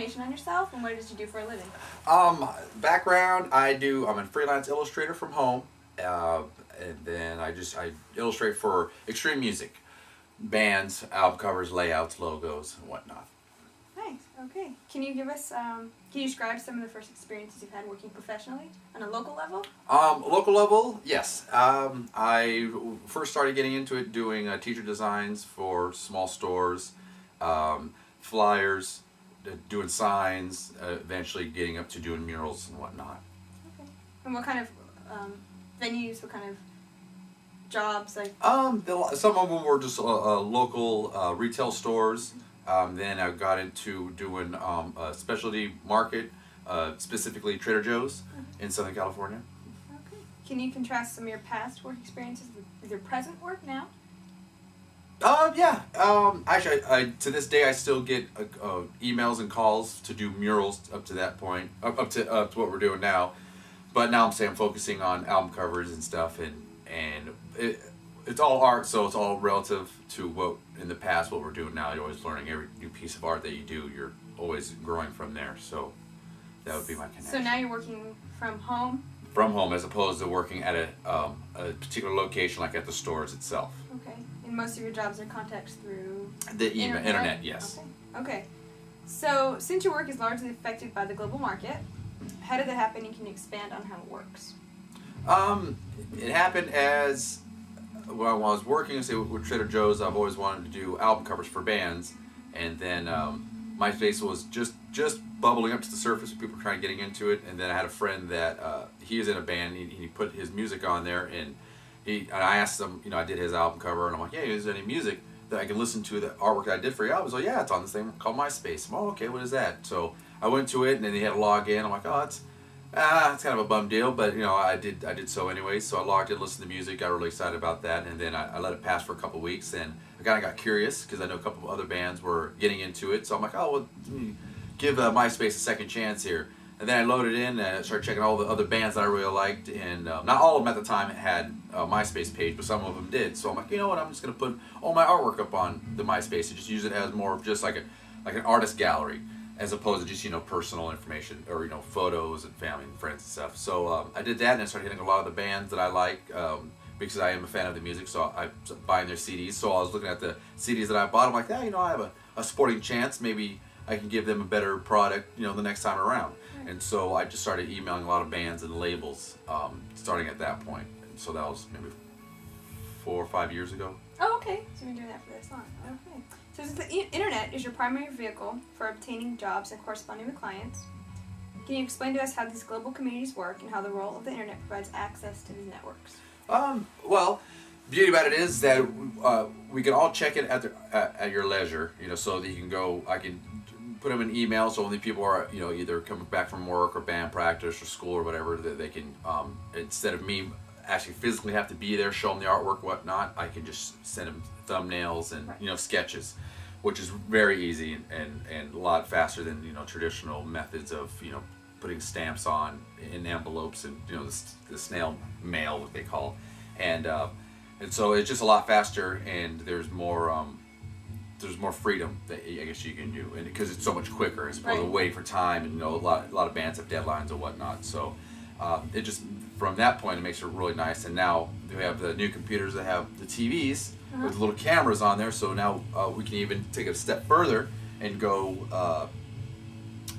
information on yourself, and what did you do for a living? Background, I'm a freelance illustrator from home, and then I illustrate for extreme music, bands, album covers, layouts, logos, and whatnot. Nice. Okay. Can you give us? Can you describe some of the first experiences you've had working professionally on a local level? Local level, yes. I first started getting into it doing teacher designs for small stores, flyers, doing signs, eventually getting up to doing murals and whatnot. Okay. And what kind of venues? What kind of jobs? Like. Some of them were just local retail stores. Then I got into doing a specialty market, specifically Trader Joe's in Southern California. Okay. Can you contrast some of your past work experiences with your present work now? Yeah. Actually, to this day, I still get emails and calls to do murals up to that point, up to what we're doing now. But now I'm focusing on album covers and stuff, and it's all art, so it's all relative to what in the past, what we're doing now. You're always learning every new piece of art that you do. You're always growing from there. So that would be my connection. So now you're working from home? From home, as opposed to working at a particular location, like at the stores itself. Okay. And most of your jobs are contacts through the internet, yes. Okay. So since your work is largely affected by the global market, how did that happen, and can you expand on how it works? It happened as when I was working with Trader Joe's. I've always wanted to do album covers for bands, and then MySpace was just bubbling up to the surface. People were trying getting into it, and then I had a friend that he was in a band. He put his music on there, and I asked him, I did his album cover, and I'm like, hey, is there any music that I can listen to, the artwork that I did for your album? So yeah, it's on this thing called MySpace. I'm, okay, what is that? So I went to it, and then he had to log in. I'm like, oh, it's kind of a bum deal, but I did so anyway. So I logged in, listened to music, got really excited about that, and then I let it pass for a couple weeks, and I kind of got curious because I know a couple of other bands were getting into it. So I'm like, oh, well, give MySpace a second chance here. And then I loaded in and started checking all the other bands that I really liked, and not all of them at the time had a MySpace page, but some of them did. So I'm like, you know what? I'm just gonna put all my artwork up on the MySpace and just use it as more of just like an artist gallery, as opposed to just personal information or photos and family and friends and stuff. So I did that, and I started hitting a lot of the bands that I like because I am a fan of the music. So I was buying their CDs. So I was looking at the CDs that I bought. I'm like, yeah, I have a sporting chance. Maybe I can give them a better product, the next time around. And so I just started emailing a lot of bands and labels, starting at that point. And so that was maybe 4 or 5 years ago. Oh, okay. So you've been doing that for this long. Okay. So since the internet is your primary vehicle for obtaining jobs and corresponding with clients, can you explain to us how these global communities work and how the role of the internet provides access to these networks? Well, the beauty about it is that we can all check it at your leisure, so that you can go. I can put them in email, so only people are either coming back from work or band practice or school or whatever, that they can instead of me actually physically have to be there, show them the artwork, whatnot, I can just send them thumbnails and sketches, which is very easy and a lot faster than traditional methods of putting stamps on in envelopes and the snail mail, what they call, and so it's just a lot faster, and there's more freedom that I guess you can do, and because it's so much quicker as opposed to waiting for time, and a lot of bands have deadlines and whatnot. So it just, from that point, it makes it really nice. And now we have the new computers that have the TVs with little cameras on there, so now we can even take it a step further and go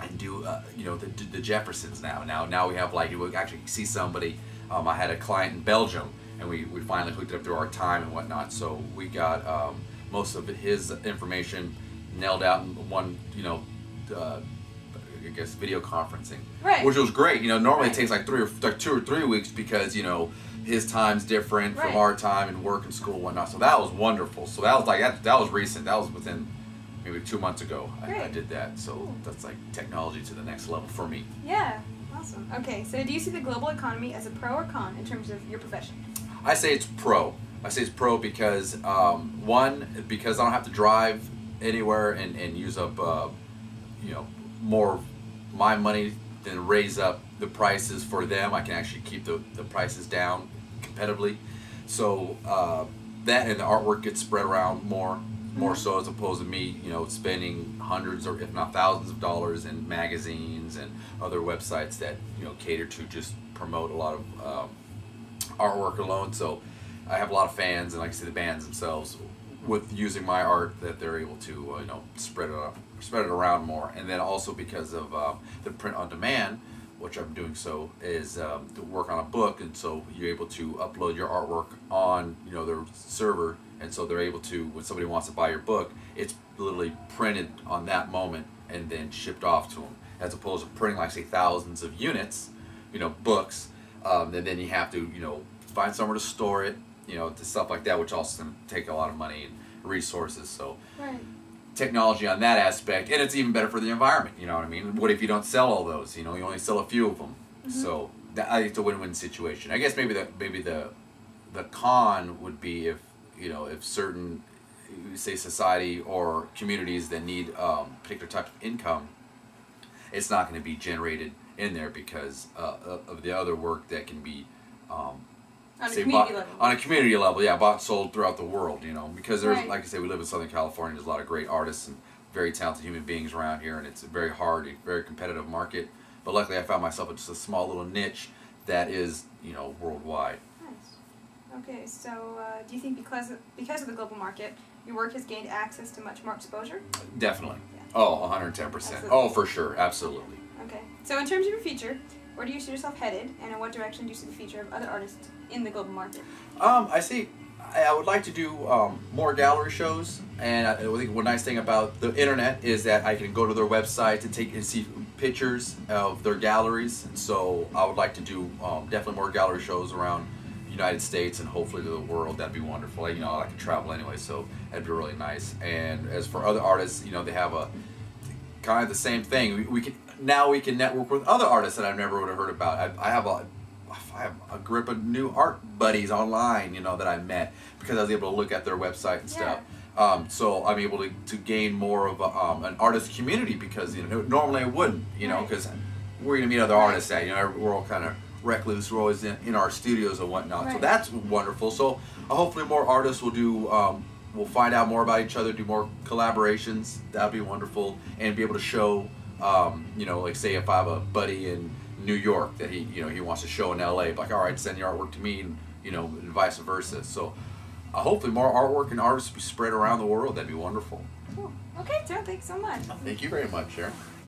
and do the Jeffersons now. Now we have you actually see somebody. I had a client in Belgium, and we finally hooked it up through our time and whatnot. So we got most of his information nailed out in one, I guess video conferencing, which was great. Normally it takes like 2 or 3 weeks because his time's different from our time and work and school and whatnot. So that was wonderful. So that was that was recent. That was within maybe 2 months ago. I did that. So that's like technology to the next level for me. Yeah, awesome. Okay, so do you see the global economy as a pro or con in terms of your profession? I say it's pro. I say it's pro because one, because I don't have to drive anywhere and use up more of my money than raise up the prices for them. I can actually keep the prices down competitively. So that, and the artwork gets spread around more. more so as opposed to me, spending hundreds or if not thousands of dollars in magazines and other websites that cater to just promote a lot of artwork alone. So I have a lot of fans, and like I say, the bands themselves, with using my art, that they're able to spread it around more. And then also because of the print on demand, which I'm doing is to work on a book, and so you're able to upload your artwork on their server, and so they're able to, when somebody wants to buy your book, it's literally printed on that moment and then shipped off to them, as opposed to printing like say thousands of units, books, and then you have to find somewhere to store it, to stuff like that, which also going to take a lot of money and resources. So Right. technology on that aspect, and it's even better for the environment. You know what I mean? What if you don't sell all those? You only sell a few of them. So I think it's a win-win situation. I guess maybe the con would be if certain, say, society or communities that need particular type of income, it's not going to be generated in there because of the other work that can be On a community level. On a community level, yeah, bought and sold throughout the world, because there's, Right. like I say, we live in Southern California, there's a lot of great artists and very talented human beings around here, and it's a very hard, very competitive market. But luckily I found myself in just a small little niche that is, worldwide. Nice. Okay, so do you think because of the global market, your work has gained access to much more exposure? Definitely. Yeah. Oh, 110%. Absolutely. Oh, for sure, absolutely. Okay, so in terms of your future, where do you see yourself headed, and in what direction do you see the future of other artists in the global market? I would like to do more gallery shows, and I think one nice thing about the internet is that I can go to their website and see pictures of their galleries. And so I would like to do definitely more gallery shows around the United States and hopefully to the world. That'd be wonderful. I like to travel anyway, so that'd be really nice. And as for other artists, they have a kind of the same thing. We can network with other artists that I've never would have heard about. I have a group of new art buddies online, that I met because I was able to look at their website and stuff. So I'm able to gain more of an artist community because normally I wouldn't, because we're gonna meet other artists that we're all kind of recluse. We're always in our studios and whatnot. Right. So that's wonderful. So hopefully more artists will do. We'll find out more about each other, do more collaborations. That'd be wonderful, and be able to show. Like say if I have a buddy in New York that he wants to show in LA, like, all right, send your artwork to me, and and vice versa. So hopefully more artwork and artists be spread around the world. That'd be wonderful. Cool. Okay, Joe, thanks so much. Thank you very much, Sharon.